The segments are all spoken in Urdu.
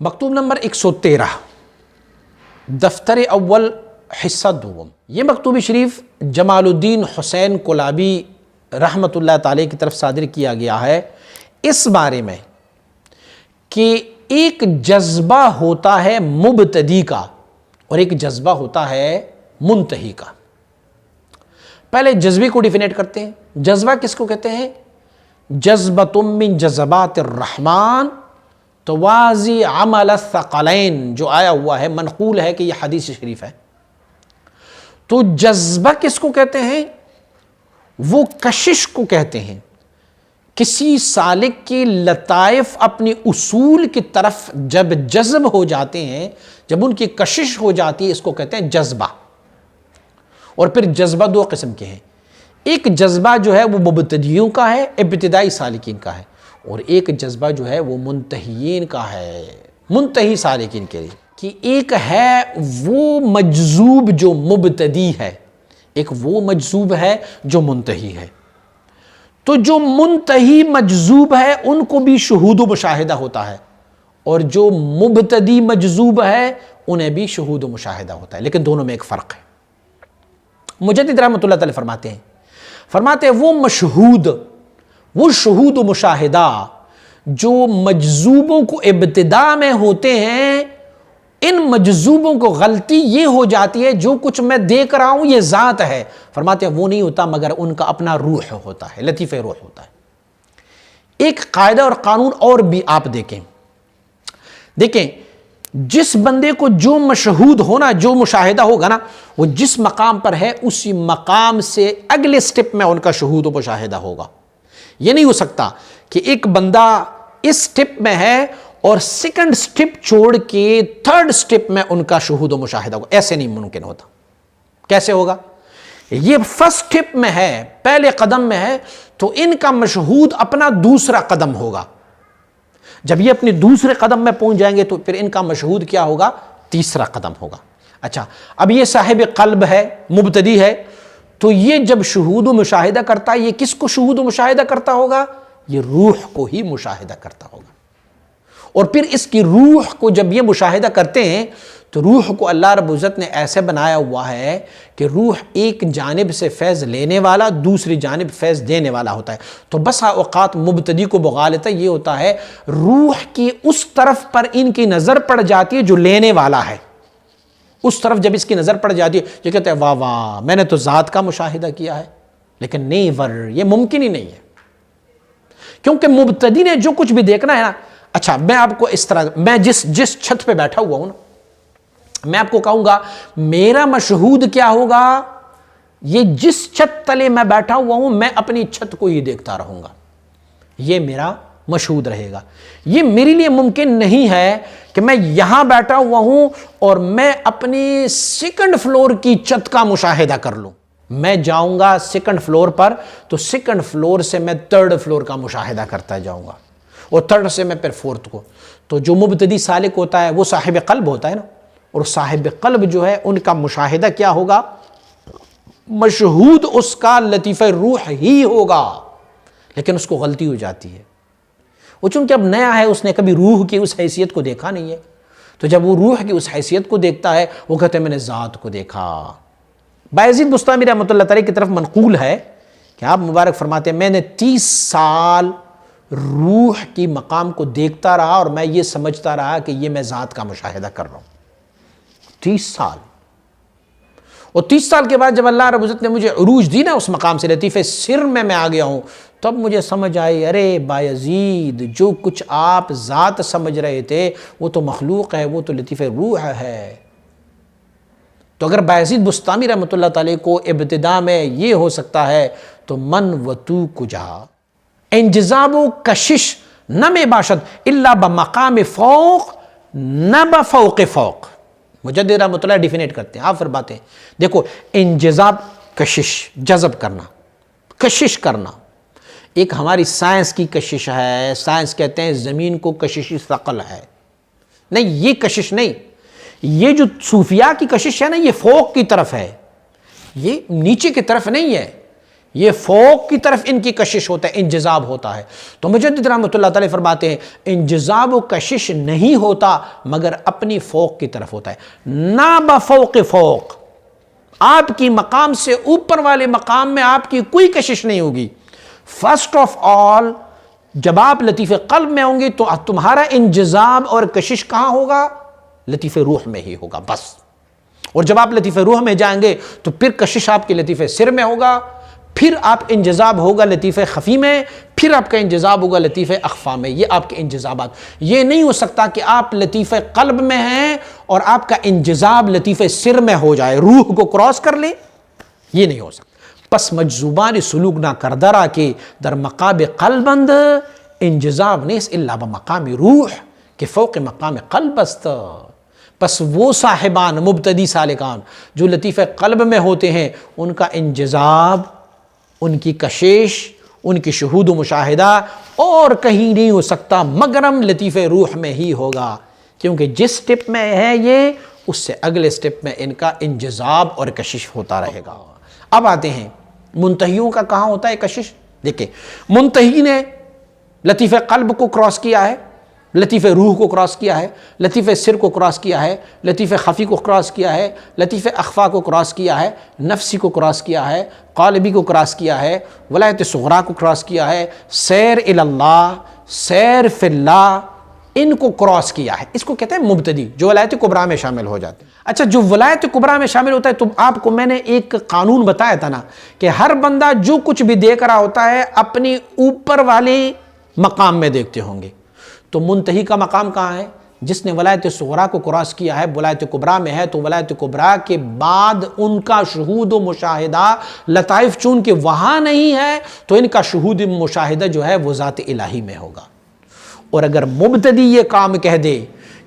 مکتوب نمبر 113 دفتر اول حصہ دوم. یہ مکتوب شریف جمال الدین حسین کولابی رحمۃ اللہ تعالی کی طرف صادر کیا گیا ہے اس بارے میں کہ ایک جذبہ ہوتا ہے مبتدی کا اور ایک جذبہ ہوتا ہے منتہی کا. پہلے جذبے کو ڈیفینیٹ کرتے ہیں. جذبہ کس کو کہتے ہیں؟ جذبۃ من جذبات الرحمن توازی عمل الثقلین، جو آیا ہوا ہے، منقول ہے کہ یہ حدیث شریف ہے. تو جذبہ کس کو کہتے ہیں؟ وہ کشش کو کہتے ہیں. کسی سالک کی لطائف اپنی اصول کی طرف جب جذب ہو جاتے ہیں، جب ان کی کشش ہو جاتی ہے، اس کو کہتے ہیں جذبہ. اور پھر جذبہ دو قسم کے ہیں. ایک جذبہ جو ہے وہ مبتدیوں کا ہے، ابتدائی سالکین کا ہے، اور ایک جذبہ جو ہے وہ منتہیین کا ہے، منتہی سالکین کے لیے. کہ ایک ہے وہ مجذوب جو مبتدی ہے، ایک وہ مجذوب ہے جو منتہی ہے. تو جو منتہی مجذوب ہے ان کو بھی شہود و مشاہدہ ہوتا ہے، اور جو مبتدی مجذوب ہے انہیں بھی شہود و مشاہدہ ہوتا ہے. لیکن دونوں میں ایک فرق ہے. مجدد رحمۃ اللہ تعالی فرماتے ہیں وہ مشہود، وہ شہود و مشاہدہ جو مجذوبوں کو ابتدا میں ہوتے ہیں، ان مجذوبوں کو غلطی یہ ہو جاتی ہے جو کچھ میں دیکھ رہا ہوں یہ ذات ہے. فرماتے ہیں وہ نہیں ہوتا مگر ان کا اپنا روح ہوتا ہے، لطیفہ روح ہوتا ہے. ایک قاعدہ اور قانون اور بھی آپ دیکھیں. جس بندے کو جو مشہود ہونا، جو مشاہدہ ہوگا نا، وہ جس مقام پر ہے اسی مقام سے اگلے سٹیپ میں ان کا شہود و مشاہدہ ہوگا. یہ نہیں ہو سکتا کہ ایک بندہ اس سٹیپ میں ہے اور سیکنڈ سٹیپ چھوڑ کے تھرڈ سٹیپ میں ان کا شہود و مشاہدہ ہوگا. ایسے نہیں ممکن ہوتا. کیسے ہوگا؟ یہ فرسٹ سٹیپ میں ہے، پہلے قدم میں ہے، تو ان کا مشہود اپنا دوسرا قدم ہوگا. جب یہ اپنے دوسرے قدم میں پہنچ جائیں گے تو پھر ان کا مشہود کیا ہوگا؟ تیسرا قدم ہوگا. اچھا، اب یہ صاحب قلب ہے، مبتدی ہے، تو یہ جب شہود و مشاہدہ کرتا ہے، یہ کس کو شہود و مشاہدہ کرتا ہوگا؟ یہ روح کو ہی مشاہدہ کرتا ہوگا. اور پھر اس کی روح کو جب یہ مشاہدہ کرتے ہیں تو روح کو اللہ رب العزت نے ایسے بنایا ہوا ہے کہ روح ایک جانب سے فیض لینے والا، دوسری جانب فیض دینے والا ہوتا ہے. تو بسا اوقات مبتدی کو بغالتا یہ ہوتا ہے، روح کی اس طرف پر ان کی نظر پڑ جاتی ہے جو لینے والا ہے. اس طرف جب اس کی نظر پڑ جاتی ہے، یہ کہتے ہیں واہ واہ میں نے تو ذات کا مشاہدہ کیا ہے. لیکن نہیں، یہ ممکن ہی نہیں ہے، کیونکہ مبتدی نے جو کچھ بھی دیکھنا ہے نا. اچھا، میں آپ کو اس طرح، میں جس چھت پہ بیٹھا ہوا ہوں نا، میں آپ کو کہوں گا میرا مشہود کیا ہوگا؟ یہ جس چھت تلے میں بیٹھا ہوا ہوں میں اپنی چھت کو ہی دیکھتا رہوں گا، یہ میرا مشہود رہے گا. یہ میرے لیے ممکن نہیں ہے کہ میں یہاں بیٹھا ہوا ہوں اور میں اپنی سیکنڈ فلور کی چھت کا مشاہدہ کر لوں. میں جاؤں گا سیکنڈ فلور پر تو سیکنڈ فلور سے میں تھرڈ فلور کا مشاہدہ کرتا جاؤں گا، اور تھرڈ سے میں پھر فورتھ کو. تو جو مبتدی سالک ہوتا ہے وہ صاحب قلب ہوتا ہے نا، اور صاحب قلب جو ہے ان کا مشاہدہ کیا ہوگا؟ مشہود اس کا لطیفہ روح ہی ہوگا. لیکن اس کو غلطی ہو جاتی ہے، وہ چونکہ اب نیا ہے، اس نے کبھی روح کی اس حیثیت کو دیکھا نہیں ہے. تو جب وہ روح کی اس حیثیت کو دیکھتا ہے وہ کہتے ہیں میں نے ذات کو دیکھا. بایزید بستامی رحمۃ اللہ تعالی کی طرف منقول ہے کہ آپ مبارک فرماتے ہیں میں نے 30 سال روح کی مقام کو دیکھتا رہا اور میں یہ سمجھتا رہا کہ یہ میں ذات کا مشاہدہ کر رہا ہوں. 30 سال. اور 30 سال کے بعد جب اللہ رب العزت نے مجھے عروج دی نا اس مقام سے، لطیفہ سر میں آ گیا ہوں، تب مجھے سمجھ آئی ارے بایزید جو کچھ آپ ذات سمجھ رہے تھے وہ تو مخلوق ہے، وہ تو لطیفہ روح ہے. تو اگر بایزید بستامی رحمۃ اللہ تعالی کو ابتدا میں یہ ہو سکتا ہے تو من و تو کجا انجذاب و کشش نہ میں باشد الا بمقام فوق نہ بفوق فوق. مجدد رحمۃ اللہ ڈیفینیٹ کرتے ہیں. آپ فرماتے ہیں دیکھو، انجذاب کشش، جذب کرنا، کشش کرنا، ایک ہماری سائنس کی کشش ہے. سائنس کہتے ہیں زمین کو کششی ثقل ہے. نہیں، یہ کشش نہیں. یہ جو صوفیاء کی کشش ہے نا، یہ فوق کی طرف ہے، یہ نیچے کی طرف نہیں ہے. یہ فوق کی طرف ان کی کشش ہوتا ہے، انجذاب ہوتا ہے۔ تو مجدد رحمۃ اللہ تعالی فرماتے ہیں انجذاب و کشش نہیں ہوتا مگر اپنی فوق کی طرف ہوتا ہے، نہ بفوق فوق، آپ کی مقام سے اوپر والے مقام میں آپ کی کوئی کشش نہیں ہوگی۔ فرسٹ آف آل جب آپ لطیف قلب میں ہوں گے تو تمہارا انجذاب اور کشش کہاں ہوگا؟ لطیف روح میں ہی ہوگا بس۔ اور جب آپ لطیف روح میں جائیں گے تو پھر کشش آپ کے لطیف سر میں ہوگا، پھر آپ انجذاب ہوگا لطیف خفی میں، پھر آپ کا انجذاب ہوگا لطیف اخفا میں۔ یہ آپ کے انجذابات، یہ نہیں ہو سکتا کہ آپ لطیف قلب میں ہیں اور آپ کا انجذاب لطیف سر میں ہو جائے، روح کو کراس کر لے، یہ نہیں ہو سکتا۔ پس مجذوبان سلوک نہ کردرا کہ در مقاب قلبند انجذاب نیس الا بمقام روح کہ فوق مقام قلب است۔ پس وہ صاحبان مبتدی سالکان جو لطیف قلب میں ہوتے ہیں ان کا انجذاب، ان کی کشش، ان کی شہود و مشاہدہ اور کہیں نہیں ہو سکتا مگرم لطیف روح میں ہی ہوگا، کیونکہ جس سٹیپ میں ہے یہ اس سے اگلے سٹیپ میں ان کا انجذاب اور کشش ہوتا رہے گا۔ اب آتے ہیں منتہیوں کا کہاں ہوتا ہے کشش۔ دیکھیں منتہی نے لطیف قلب کو کراس کیا ہے، لطیف روح کو کراس کیا ہے، لطیف سر کو کراس کیا ہے، لطیف خفی کو کراس کیا ہے، لطیف اخفا کو کراس کیا ہے، نفسی کو کراس کیا ہے، کولابی کو کراس کیا ہے، ولایت صغریٰ کو کراس کیا ہے، سیر اللہ، سیر فی اللہ، ان کو کراس کیا ہے۔ اس کو کہتے ہیں مبتدی، جو ولایت کبریٰ میں شامل ہو جاتے ہیں۔ اچھا جو ولایت کبریٰ میں شامل ہوتا ہے تو آپ کو میں نے ایک قانون بتایا تھا نا کہ ہر بندہ جو کچھ بھی دیکھ رہا ہوتا ہے اپنی اوپر والے مقام میں دیکھتے ہوں گے۔ تو منتہی کا مقام کہاں ہے؟ جس نے ولایت صغریٰ کو کراس کیا ہے ولایت کبریٰ میں ہے، تو ولایت کبریٰ کے بعد ان کا شہود و مشاہدہ لطائف چون کہ وہاں نہیں ہے تو ان کا شہود و مشاہدہ جو ہے وہ ذات الہی میں ہوگا۔ اور اگر مبتدی یہ کام کہہ دے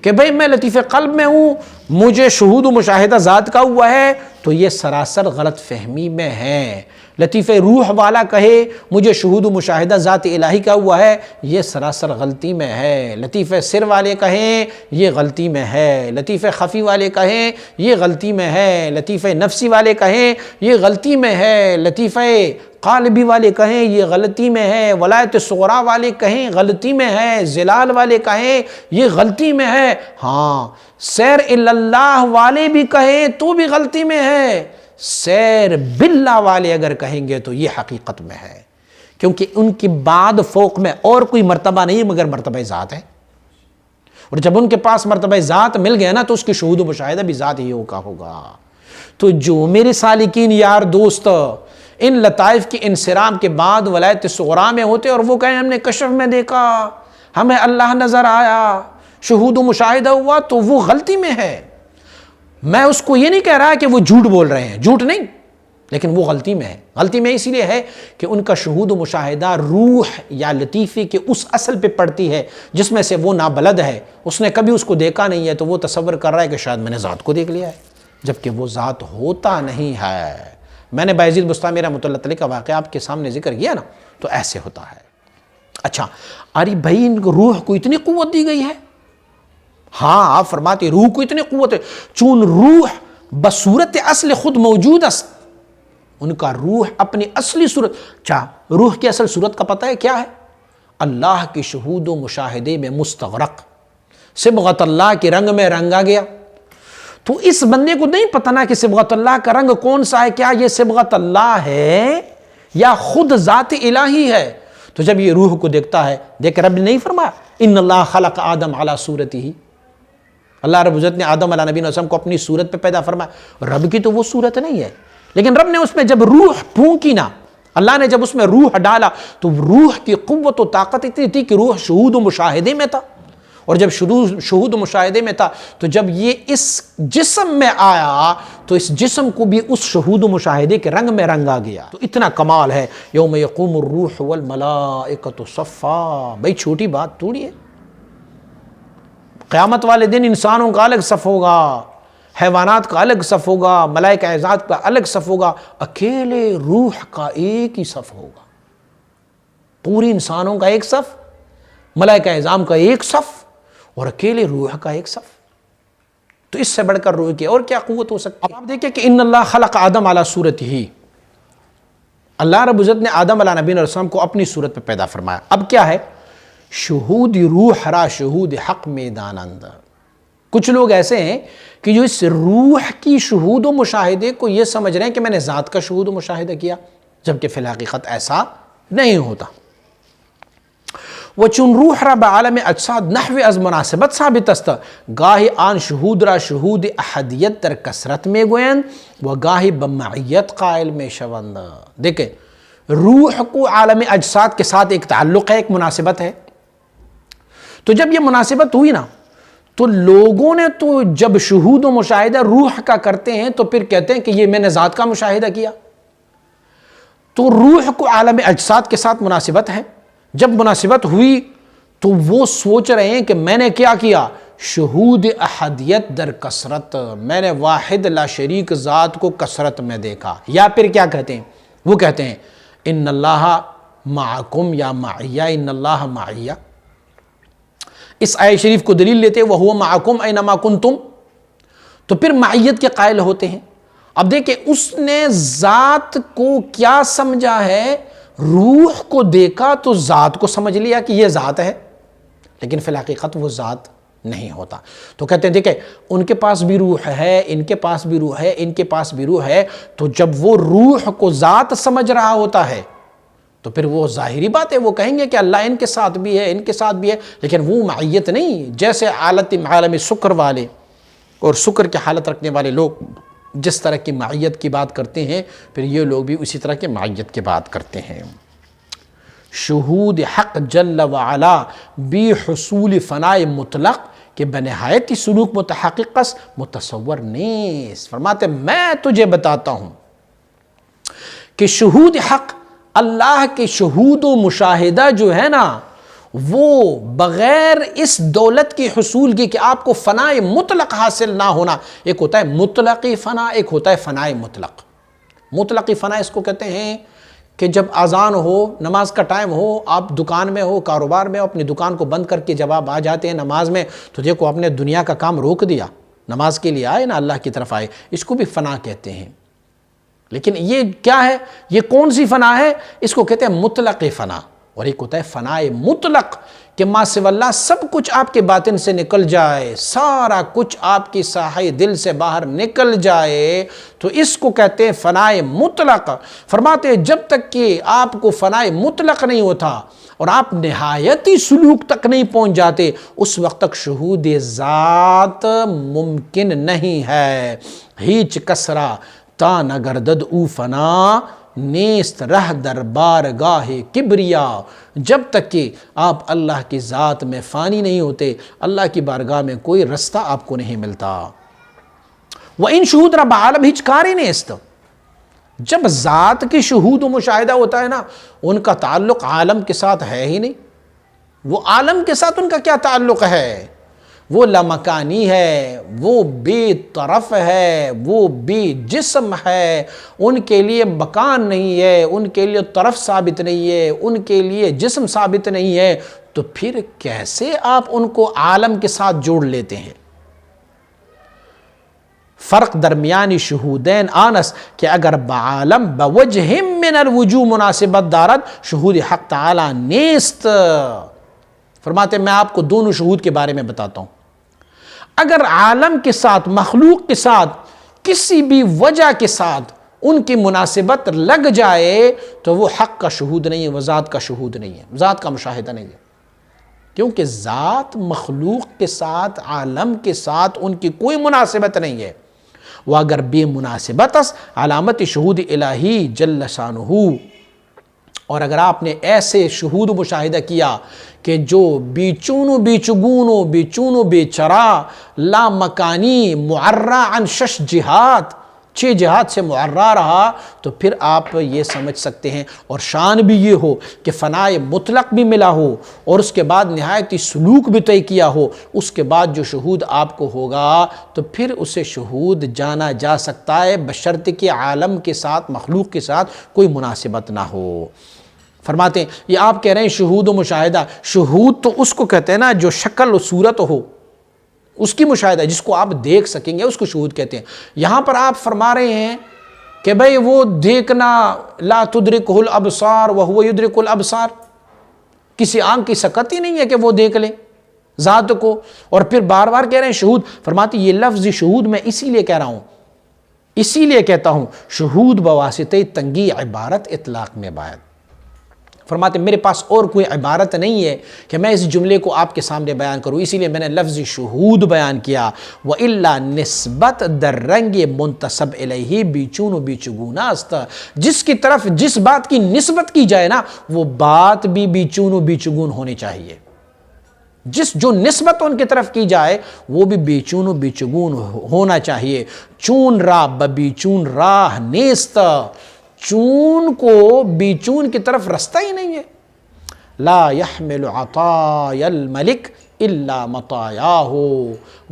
کہ بھئی میں لطیف قلب میں ہوں، مجھے شہود و مشاہدہ ذات کا ہوا ہے، تو یہ سراسر غلط فہمی میں ہے۔ لطیف روح والا کہے مجھے شہود و مشاہدہ ذات الہی کا ہوا ہے، یہ سراسر غلطی میں ہے۔ لطیف سر والے کہیں یہ غلطی میں ہے، لطیف خفی والے کہیں یہ غلطی میں ہے، لطیف نفسی والے کہیں یہ غلطی میں ہے، لطیف کولابی والے کہیں یہ غلطی میں ہے، ولایت صغریٰ والے کہیں غلطی میں ہے، ظلال والے کہیں یہ غلطی میں ہے، ہاں سیر اللہ والے بھی کہیں تو بھی غلطی میں ہے، سیر باللہ والے اگر کہیں گے تو یہ حقیقت میں ہے، کیونکہ ان کے بعد فوق میں اور کوئی مرتبہ نہیں مگر مرتبہ ذات ہے۔ اور جب ان کے پاس مرتبہ ذات مل گیا نا تو اس کی شہود و مشاہدہ بھی ذات ہی کا ہوگا۔ تو جو میرے سالکین یار دوست ان لطائف کے انصرام کے بعد ولایت صغریٰ میں ہوتے اور وہ کہیں ہم نے کشف میں دیکھا، ہمیں اللہ نظر آیا، شہود و مشاہدہ ہوا، تو وہ غلطی میں ہے۔ میں اس کو یہ نہیں کہہ رہا کہ وہ جھوٹ بول رہے ہیں، جھوٹ نہیں، لیکن وہ غلطی میں ہے۔ غلطی میں اسی لیے ہے کہ ان کا شہود و مشاہدہ روح یا لطیفے کے اس اصل پہ پڑتی ہے جس میں سے وہ نابلد ہے، اس نے کبھی اس کو دیکھا نہیں ہے، تو وہ تصور کر رہا ہے کہ شاید میں نے ذات کو دیکھ لیا ہے، جبکہ وہ ذات ہوتا نہیں ہے۔ میں نے بایزید بستامی رحمۃ اللہ علیہ کا واقعہ آپ کے سامنے ذکر کیا نا، تو ایسے ہوتا ہے۔ اچھا ارے بھائی ان کو روح کو اتنی قوت دی گئی ہے؟ ہاں آپ فرماتے روح کو اتنی قوت ہے، چون روح بصورت اصل خود موجود است، ان کا روح اپنی اصلی صورت، روح کی اصل صورت کا پتہ ہے کیا ہے؟ اللہ کی شہود و مشاہدے میں مستغرق، صبغت اللہ کے رنگ میں رنگا گیا۔ تو اس بندے کو نہیں پتہ نا کہ صبغت اللہ کا رنگ کون سا ہے، کیا یہ صبغت اللہ ہے یا خود ذات الہی ہے؟ تو جب یہ روح کو دیکھتا ہے، دیکھ رب نے نہیں فرمایا ان اللہ خلق آدم علی صورتہ، اللہ رب العزت نے آدم علیہ نبی وسلم کو اپنی صورت پہ پیدا فرمایا، رب کی تو وہ صورت نہیں ہے، لیکن رب نے اس میں جب روح پھونکی نا، اللہ نے جب اس میں روح ڈالا تو روح کی قوت و طاقت اتنی تھی کہ روح شہود و مشاہدے میں تھا، اور جب شہود و مشاہدے میں تھا تو جب یہ اس جسم میں آیا تو اس جسم کو بھی اس شہود و مشاہدے کے رنگ میں رنگا گیا۔ تو اتنا کمال ہے، یوم یقوم الروح والملائکۃ صفا، بھئی چھوٹی بات تھوڑی ہے۔ قیامت والے دن انسانوں کا الگ صف ہوگا، حیوانات کا الگ صف ہوگا، ملائکہ اعزاز کا الگ صف ہوگا، اکیلے روح کا ایک ہی صف ہوگا۔ پوری انسانوں کا ایک صف، ملائکہ اعظام کا ایک صف، اور اکیلے روح کا ایک صف۔ تو اس سے بڑھ کر روح کی اور کیا قوت ہو سکتی ہے؟ آپ دیکھیں کہ ان اللہ خلق آدم علی صورتہ، اللہ رب العزت نے آدم علیہ نبی علیہ السلام کو اپنی صورت پہ پیدا فرمایا. اب کیا ہے؟ شہود روح را شہود حق میدان اندر. کچھ لوگ ایسے ہیں کہ جو اس روح کی شہود و مشاہدے کو یہ سمجھ رہے ہیں کہ میں نے ذات کا شہود و مشاہدہ کیا، جبکہ فی الحقیقت ایسا نہیں ہوتا. وچون روح را بعالم اجساد نحو از مناسبت ثابت است، گاہی آن شہود را شہود احدیت در کثرت میں گویند و گاہی بمعیت قائل میں شوند. دیکھیں، روح کو عالم اجساد کے ساتھ ایک تعلق ہے، ایک مناسبت ہے. تو جب یہ مناسبت ہوئی نا، تو لوگوں نے تو جب شہود و مشاہدہ روح کا کرتے ہیں تو پھر کہتے ہیں کہ یہ میں نے ذات کا مشاہدہ کیا. تو روح کو عالم اجساد کے ساتھ مناسبت ہے. جب مناسبت ہوئی تو وہ سوچ رہے ہیں کہ میں نے کیا کیا؟ شہود احدیت در کثرت، میں نے واحد لا شریک ذات کو کثرت میں دیکھا. یا پھر کیا کہتے ہیں؟ وہ کہتے ہیں ان اللہ معکم یا معیہ، ان اللہ معیہ. اس آیت شریف کو دلیل لیتے وَهُوَ مَعَكُمْ أَيْنَمَا كُنْتُمْ، تو پھر معیت کے قائل ہوتے ہیں. اب دیکھیں، اس نے ذات کو کیا سمجھا ہے؟ روح کو دیکھا تو ذات کو سمجھ لیا کہ یہ ذات ہے، لیکن فی الحقیقت وہ ذات نہیں ہوتا. تو کہتے ہیں دیکھیں، ان کے پاس بھی روح ہے، ان کے پاس بھی روح ہے، ان کے پاس بھی روح ہے. تو جب وہ روح کو ذات سمجھ رہا ہوتا ہے تو پھر وہ ظاہری بات ہے، وہ کہیں گے کہ اللہ ان کے ساتھ بھی ہے، ان کے ساتھ بھی ہے، لیکن وہ معیت نہیں. جیسے عالم سکر والے اور سکر کی حالت رکھنے والے لوگ جس طرح کی معیت کی بات کرتے ہیں، پھر یہ لوگ بھی اسی طرح کی معیت کی بات کرتے ہیں. شہود حق جل وعلا بی حصول فنائے مطلق کہ بنہایتی سلوک متحقق متصور نیست. فرماتے میں تجھے بتاتا ہوں کہ شہود حق، اللہ کے شہود و مشاہدہ جو ہے نا، وہ بغیر اس دولت کی حصول کی کہ آپ کو فنائے مطلق حاصل نہ ہونا. ایک ہوتا ہے مطلقی فنا، ایک ہوتا ہے فنائے مطلق. مطلقی فنا اس کو کہتے ہیں کہ جب اذان ہو، نماز کا ٹائم ہو، آپ دکان میں ہو، کاروبار میں ہو، اپنی دکان کو بند کر کے جب آپ آ جاتے ہیں نماز میں تو دیکھو آپ نے دنیا کا کام روک دیا، نماز کے لیے آئے نا، اللہ کی طرف آئے. اس کو بھی فنا کہتے ہیں. لیکن یہ کیا ہے؟ یہ کون سی فنا ہے؟ اس کو کہتے ہیں مطلق فنا. اور ایک ہوتا ہے فنائے مطلق کہ ما سوی اللہ سب کچھ آپ کے باطن سے نکل جائے، سارا کچھ آپ کی ساحے دل سے باہر نکل جائے، تو اس کو کہتے ہیں فنائے مطلق. فرماتے ہیں جب تک کہ آپ کو فنائے مطلق نہیں ہوتا اور آپ نہایتی سلوک تک نہیں پہنچ جاتے، اس وقت تک شہود ذات ممکن نہیں ہے. ہیچ کسرا تا نگردد او فنا نیست رہ در بارگاہ کبریا. جب تک کہ آپ اللہ کی ذات میں فانی نہیں ہوتے، اللہ کی بارگاہ میں کوئی رستہ آپ کو نہیں ملتا. وَإِن شہود رب عالم ہیچ کاری نیست. جب ذات کی شہود و مشاہدہ ہوتا ہے نا، ان کا تعلق عالم کے ساتھ ہے ہی نہیں. وہ عالم کے ساتھ ان کا کیا تعلق ہے؟ وہ لامکانی ہے، وہ بے طرف ہے، وہ بے جسم ہے. ان کے لیے مکان نہیں ہے، ان کے لیے طرف ثابت نہیں ہے، ان کے لیے جسم ثابت نہیں ہے. تو پھر کیسے آپ ان کو عالم کے ساتھ جوڑ لیتے ہیں؟ فرق درمیانی شہودین آنس کہ اگر بعالم بوجہ من الوجوہ مناسبت دارد شہود حق تعالی نیست. فرماتے میں آپ کو دونوں شہود کے بارے میں بتاتا ہوں. اگر عالم کے ساتھ، مخلوق کے ساتھ، کسی بھی وجہ کے ساتھ ان کی مناسبت لگ جائے تو وہ حق کا شہود نہیں ہے، وہ ذات کا شہود نہیں ہے، ذات کا مشاہدہ نہیں ہے. کیونکہ ذات مخلوق کے ساتھ، عالم کے ساتھ ان کی کوئی مناسبت نہیں ہے. وہ اگر بے مناسبت علامت شہود الہی جل شانہ. اور اگر آپ نے ایسے شہود مشاہدہ کیا کہ جو بی چون و بی چگون و بی چون و بے چرا، لا مکانی، معرّا عن 6 جہات، 6 جہات سے معرّا رہا، تو پھر آپ یہ سمجھ سکتے ہیں. اور شان بھی یہ ہو کہ فنائے مطلق بھی ملا ہو اور اس کے بعد نہایتی سلوک بھی طے کیا ہو. اس کے بعد جو شہود آپ کو ہوگا تو پھر اسے شہود جانا جا سکتا ہے، بشرط کہ عالم کے ساتھ، مخلوق کے ساتھ کوئی مناسبت نہ ہو. فرماتے ہیں یہ آپ کہہ رہے ہیں شہود و مشاہدہ. شہود تو اس کو کہتے ہیں نا جو شکل و صورت ہو، اس کی مشاہدہ، جس کو آپ دیکھ سکیں گے اس کو شہود کہتے ہیں. یہاں پر آپ فرما رہے ہیں کہ بھئی وہ دیکھنا لا تدرکہ الابصار وہو یدرک الابصار، کسی آنکھ کی سکت ہی نہیں ہے کہ وہ دیکھ لے ذات کو. اور پھر بار بار کہہ رہے ہیں شہود. فرماتے یہ لفظ شہود میں اسی لیے کہہ رہا ہوں، اسی لیے کہتا ہوں شہود بواسطہ تنگی عبارت اطلاق میں باید. فرماتے میرے پاس اور کوئی عبارت نہیں ہے کہ میں اس جملے کو آپ کے سامنے بیان کروں، اسی لیے میں نے لفظ شہود بیان کیا. وَإِلَّا نسبت در رنگ منتسب الیہ بیچون و بیچگون است، جس کی طرف جس بات کی نسبت کی جائے نا وہ بات بھی بیچون و بیچگون ہونی چاہیے. جو نسبت ان کی طرف کی جائے وہ بھی بیچون و بیچگون ہونا چاہیے. چون را ببیچون راہ نیست، چون کو بیچون کی طرف رستہ ہی نہیں ہے. لا يحمل عطايا الملک الا مطایاہ،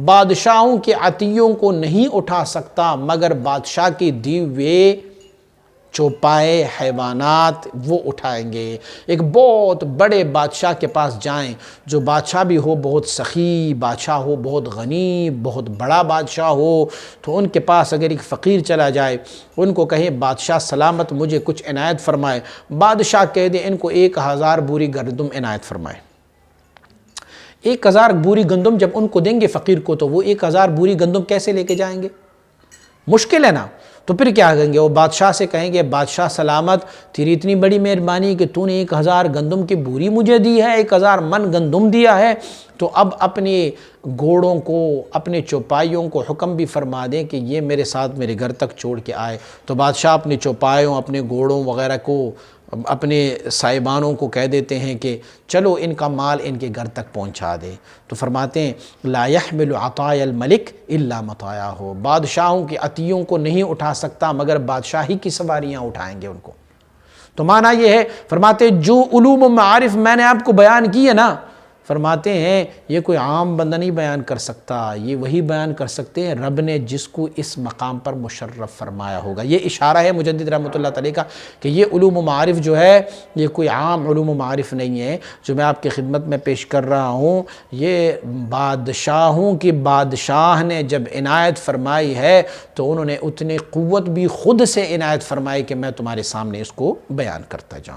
بادشاہوں کے عطیوں کو نہیں اٹھا سکتا مگر بادشاہ کے دیے ہوئے چوپائے حیوانات وہ اٹھائیں گے. ایک بہت بڑے بادشاہ کے پاس جائیں، جو بادشاہ بھی ہو بہت سخی بادشاہ ہو، بہت غنی بہت بڑا بادشاہ ہو، تو ان کے پاس اگر ایک فقیر چلا جائے، ان کو کہے بادشاہ سلامت مجھے کچھ عنایت فرمائے، بادشاہ کہہ دے ان کو 1000 بوری گندم عنایت فرمائے. 1000 بوری گندم جب ان کو دیں گے فقیر کو، تو وہ 1000 بوری گندم کیسے لے کے جائیں گے؟ مشکل ہے نا. تو پھر کیا کہیں گے؟ وہ بادشاہ سے کہیں گے بادشاہ سلامت تیری اتنی بڑی مہربانی کہ تو نے 1000 گندم کی بوری مجھے دی ہے، 1000 من گندم دیا ہے، تو اب اپنے گھوڑوں کو اپنے چوپائیوں کو حکم بھی فرما دیں کہ یہ میرے ساتھ میرے گھر تک چھوڑ کے آئے. تو بادشاہ اپنے چوپایوں اپنے گھوڑوں وغیرہ کو اپنے صاحبانوں کو کہہ دیتے ہیں کہ چلو ان کا مال ان کے گھر تک پہنچا دے. تو فرماتے ہیں لا يحمل عطايا الملک الا مطایاہ، بادشاہوں کے عطیوں کو نہیں اٹھا سکتا مگر بادشاہی کی سواریاں اٹھائیں گے ان کو. تو معنی یہ ہے، فرماتے جو علوم و معارف میں نے آپ کو بیان کی ہے نا، فرماتے ہیں یہ کوئی عام بندہ نہیں بیان کر سکتا، یہ وہی بیان کر سکتے ہیں رب نے جس کو اس مقام پر مشرف فرمایا ہوگا. یہ اشارہ ہے مجدد رحمۃ اللہ تعالی کا کہ یہ علوم و معارف جو ہے یہ کوئی عام علوم و معارف نہیں ہے جو میں آپ کی خدمت میں پیش کر رہا ہوں. یہ بادشاہوں کی بادشاہ نے جب عنایت فرمائی ہے تو انہوں نے اتنی قوت بھی خود سے عنایت فرمائی کہ میں تمہارے سامنے اس کو بیان کرتا جاؤں.